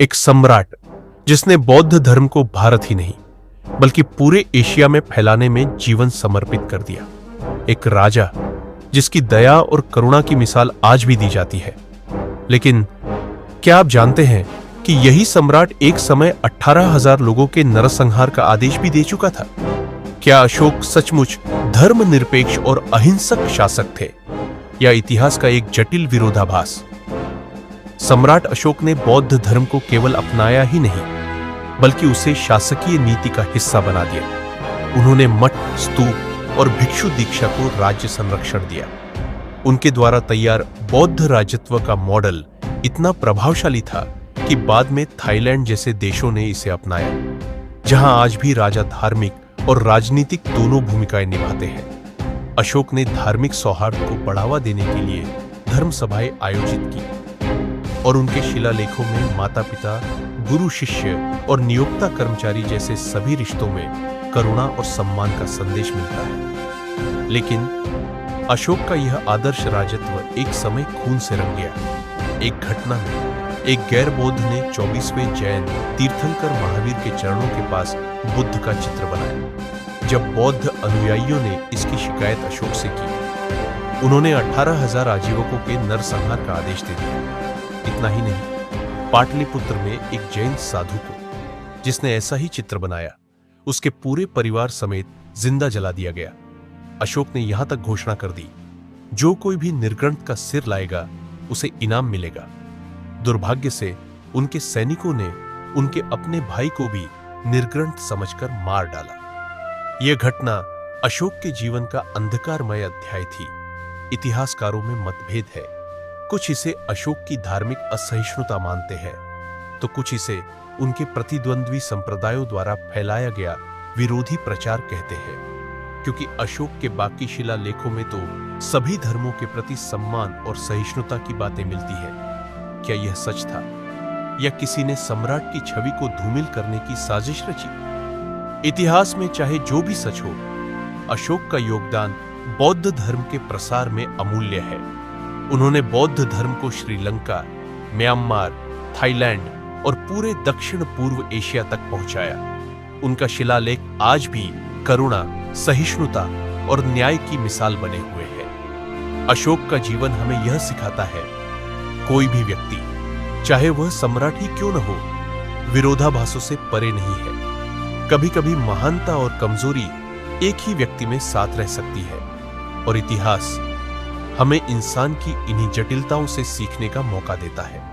एक सम्राट जिसने बौद्ध धर्म को भारत ही नहीं बल्कि पूरे एशिया में फैलाने में जीवन समर्पित कर दिया। एक राजा जिसकी दया और करुणा की मिसाल आज भी दी जाती है। लेकिन क्या आप जानते हैं कि यही सम्राट एक समय 18,000 लोगों के नरसंहार का आदेश भी दे चुका था? क्या अशोक सचमुच धर्मनिरपेक्ष और अहिंसक शासक थे या इतिहास का एक जटिल विरोधाभास? सम्राट अशोक ने बौद्ध धर्म को केवल अपनाया ही नहीं बल्कि उसे शासकीय नीति का हिस्सा बना दिया। उन्होंने मठ, स्तूप और भिक्षु दीक्षा को राज्य संरक्षण दिया। उनके द्वारा तैयार बौद्ध राजत्व का मॉडल इतना प्रभावशाली था कि बाद में थाईलैंड जैसे देशों ने इसे अपनाया, जहां आज भी राजा धार्मिक और राजनीतिक दोनों भूमिकाएं निभाते हैं। अशोक ने धार्मिक सौहार्द को बढ़ावा देने के लिए धर्म सभाएं आयोजित की और उनके शिलालेखों में माता पिता, गुरु शिष्य और नियोक्ता कर्मचारी जैसे सभी रिश्तों में करुणा और सम्मान का संदेश मिलता है। लेकिन अशोक का यह आदर्श राजत्व एक समय खून से रंग गया। एक घटना में एक गैर बौद्ध ने 24वें जैन तीर्थंकर महावीर के चरणों के पास बुद्ध का चित्र बनाया। जब बौद्ध अनुयायियों ने इसकी शिकायत अशोक से की, उन्होंने 18,000 आजीवकों के नरसंहार का आदेश दे दिया। इतना ही नहीं, पाटलिपुत्र में एक जैन साधु को, जिसने ऐसा ही चित्र बनाया, उसके पूरे परिवार समेत जिंदा जला दिया गया। अशोक ने यहां तक घोषणा कर दी, जो कोई भी निर्ग्रंथ का सिर लाएगा उसे इनाम मिलेगा। दुर्भाग्य से उनके सैनिकों ने उनके अपने भाई को भी निर्ग्रंथ समझकर मार डाला। यह घटना अशोक के जीवन का अंधकारमय अध्याय थी। इतिहासकारों में मतभेद है। कुछ इसे अशोक की धार्मिक असहिष्णुता मानते हैं, तो कुछ इसे उनके प्रतिद्वंद्वी संप्रदायों द्वारा फैलाया गया विरोधी प्रचार कहते हैं। क्योंकि अशोक के बाकी शिलालेखों में तो सभी धर्मों के प्रति सम्मान और सहिष्णुता की बातें मिलती है। क्या यह सच था या किसी ने सम्राट की छवि को धूमिल करने की साजिश रची? इतिहास में चाहे जो भी सच हो, अशोक का योगदान बौद्ध धर्म के प्रसार में अमूल्य है। उन्होंने बौद्ध धर्म को श्रीलंका, म्यांमार, थाईलैंड और पूरे दक्षिण पूर्व एशिया तक पहुंचाया। उनका शिलालेख आज भी करुणा, सहिष्णुता और न्याय की मिसाल बने हुए हैं। अशोक का जीवन हमें यह सिखाता है, कोई भी व्यक्ति, चाहे वह सम्राट ही क्यों न हो, विरोधाभासों से परे नहीं है। कभी कभी महानता और कमजोरी एक ही व्यक्ति में साथ रह सकती है और इतिहास हमें इंसान की इन्हीं जटिलताओं से सीखने का मौका देता है।